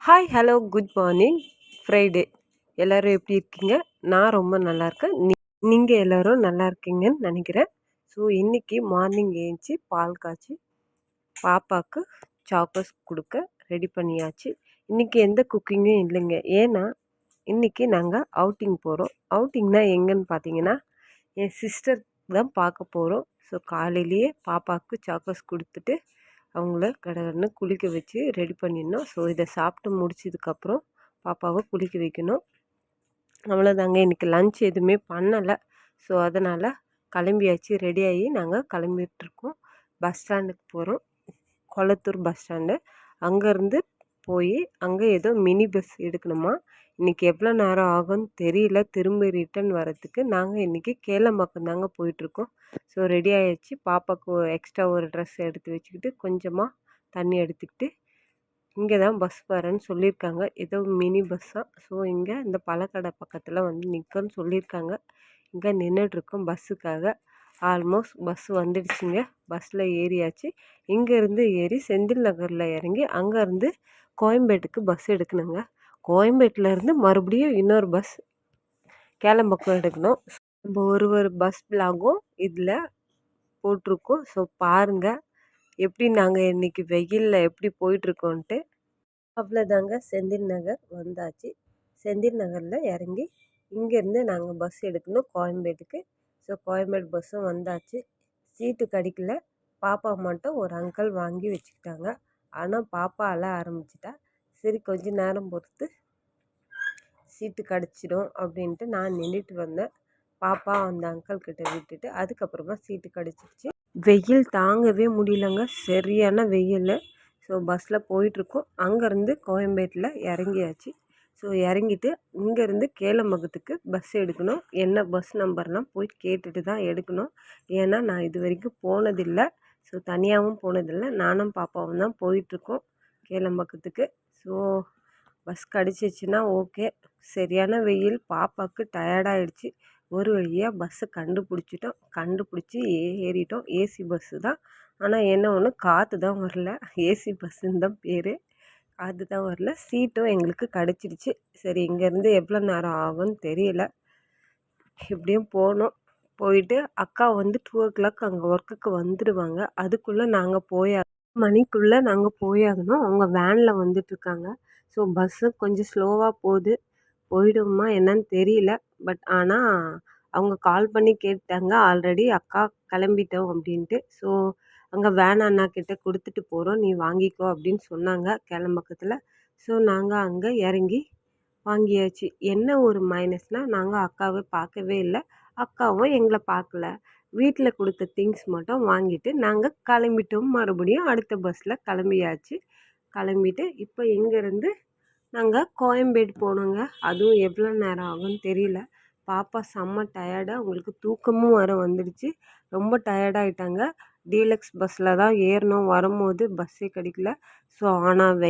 Hi hello good morning Friday. எல்லோரும் எப்படி இருக்கீங்க? நான் ரொம்ப நல்லா இருக்கேன். நீங்கள் எல்லோரும் நல்லா இருக்கீங்கன்னு நினைக்கிறேன். ஸோ இன்றைக்கி மார்னிங் ஏஞ்சி பால் காய்ச்சி பாப்பாவுக்கு சாக்கோஸ் கொடுக்க ரெடி பண்ணியாச்சு. இன்றைக்கி எந்த குக்கிங்கும் இல்லைங்க. ஏன்னா இன்றைக்கி நாங்கள் அவுட்டிங் போகிறோம். அவுட்டிங்னா எங்கன்னு பார்த்தீங்கன்னா என் சிஸ்டர் தான் பார்க்க போகிறோம். ஸோ காலையிலேயே பாப்பாவுக்கு சாக்கோஸ் கொடுத்துட்டு அவங்கள கடகடன்னு குளிக்க வச்சு ரெடி பண்ணிடணும். ஸோ இதை சாப்பிட்டு முடிச்சதுக்கப்புறம் பாப்பாவை குளிக்க வைக்கணும். அவ்வளோதாங்க. இன்றைக்கி லன்ச் எதுவுமே பண்ணலை. ஸோ அதனால் கிளம்பியாச்சு. ரெடியாகி நாங்கள் கிளம்பிட்டுருக்கோம். பஸ் ஸ்டாண்டுக்கு போகிறோம். Kolathur bus stand. அங்கேருந்து போய் அங்கே ஏதோ மினி பஸ் எடுக்கணுமா. இன்றைக்கி எவ்வளோ நேரம் ஆகும்னு தெரியல. திரும்ப ரிட்டன் வரத்துக்கு நாங்கள் இன்றைக்கி கேளம்பாக்கம் தாங்க போயிட்டுருக்கோம். ஸோ ரெடி ஆகிடுச்சு. பாப்பாவுக்கு எக்ஸ்ட்ரா ஒரு ட்ரெஸ் எடுத்து வச்சுக்கிட்டு கொஞ்சமாக தண்ணி எடுத்துக்கிட்டு இங்கே தான் பஸ் வரேன்னு சொல்லியிருக்காங்க. ஏதோ மினி பஸ்ஸாக. ஸோ இங்கே இந்த பழக்கடை பக்கத்தில் வந்து நிற்கன்னு சொல்லியிருக்காங்க. இங்கே நின்றுட்டுருக்கோம் பஸ்ஸுக்காக. Almost bus வந்துடுச்சுங்க. பஸ்ஸில் ஏறியாச்சு. இங்கேருந்து ஏறி செந்தில் நகரில் இறங்கி அங்கேருந்து கோயம்பேட்டுக்கு பஸ் எடுக்கணுங்க. கோயம்பேட்டிலேருந்து மறுபடியும் இன்னொரு பஸ் கேளம்பாக்கம் எடுக்கணும். நம்ம ஒரு பஸ் பிளாகும் இதில் போட்டிருக்கோம். ஸோ பாருங்கள் எப்படி நாங்கள் இன்றைக்கி வெயிலில் எப்படி போயிட்டுருக்கோன்ட்டு. அவ்வளோதாங்க. செந்தில் நகர் வந்தாச்சு. செந்தில் நகரில் இறங்கி இங்கேருந்து நாங்கள் பஸ் எடுக்கணும் கோயம்பேட்டுக்கு. ஸோ கோயம்பேடு பஸ்ஸும் வந்தாச்சு. சீட்டு கிடைக்கல. பாப்பா மட்டும் ஒரு அங்கிள் வாங்கி வச்சுக்கிட்டாங்க. ஆனால் பாப்பா அழ ஆரம்பிச்சிட்டா. சரி கொஞ்ச நேரம் பொறுத்து சீட்டு கிடச்சிடும் அப்படின்ட்டு நான் நின்றுட்டு வந்தேன். பாப்பா அந்த அங்கிள் கிட்ட விட்டுட்டு அதுக்கப்புறமா சீட்டு கிடச்சிருச்சு. வெயில் தாங்கவே முடியலங்க. சரியான வெயில். ஸோ பஸ்ஸில் போயிட்டுருக்கோம். அங்கேருந்து கோயம்பேட்டில் இறங்கியாச்சு. ஸோ இறங்கிட்டு இங்கேருந்து கேளம்பாக்கத்துக்கு பஸ் எடுக்கணும். என்ன பஸ் நம்பர்னால் போய் கேட்டுட்டு தான் எடுக்கணும். ஏன்னா நான் இது வரைக்கும் போனதில்லை. ஸோ தனியாகவும் போனதில்லை. நானும் பாப்பாவும் தான் போயிட்டுருக்கோம் கேளம்பாக்கத்துக்கு. ஸோ பஸ் கிடச்சிச்சின்னா ஓகே. சரியான வெயில். பாப்பாவுக்கு டயர்டாகிடுச்சு. ஒரு வழியாக பஸ்ஸை கண்டுபிடிச்சிட்டோம். கண்டுபிடிச்சி ஏறிட்டோம். ஏசி பஸ்ஸு தான். ஆனால் என்ன ஒன்று காற்று தான் வரல. ஏசி பஸ்ஸுன்னு தான் பேர். காற்று தான் வரல. சீட்டும் எங்களுக்கு கிடச்சிடுச்சு. சரி இங்கேருந்து எவ்வளோ நேரம் ஆகும்னு தெரியல. எப்படியும் போனோம். போயிட்டு அக்கா வந்து 2:00 அங்கே ஒர்க்குக்கு வந்துடுவாங்க. அதுக்குள்ளே நாங்கள் மணிக்குள்ளே நாங்கள் போயாகணும். அவங்க வேனில் வந்துட்டுருக்காங்க. ஸோ பஸ்ஸு கொஞ்சம் ஸ்லோவாக போயிடுமா என்னன்னு தெரியல. பட் ஆனால் அவங்க கால் பண்ணி கேட்டாங்க ஆல்ரெடி அக்கா கிளம்பிட்டோம் அப்படின்ட்டு. ஸோ அங்கே வேன் அண்ணா கிட்ட கொடுத்துட்டு போகிறோம், நீ வாங்கிக்கோ அப்படின்னு சொன்னாங்க கேளம்பாக்கத்தில். ஸோ நாங்கள் அங்கே இறங்கி வாங்கியாச்சு. என்ன ஒரு மைனஸ்னால் நாங்கள் அக்காவை பார்க்கவே இல்லை. அக்காவும் எங்களை பார்க்கல. வீட்டில் கொடுத்த திங்ஸ் மட்டும் வாங்கிட்டு நாங்கள் கிளம்பிட்டோம். மறுபடியும் அடுத்த பஸ்ஸில் கிளம்பியாச்சு. கிளம்பிட்டு இப்போ இங்கேருந்து நாங்கள் கோயம்பேடு போனோங்க. அதுவும் எவ்வளோ நேரம் ஆகும்னு தெரியல. பாப்பா செம்ம டயர்டாக அவங்களுக்கு தூக்கமும் வர வந்துடுச்சு. ரொம்ப டயர்டாகிட்டாங்க. டீலக்ஸ் பஸ்ஸில் தான் ஏறணும். வரும்போது பஸ்ஸே கிடைக்கல. ஸோ ஆனால்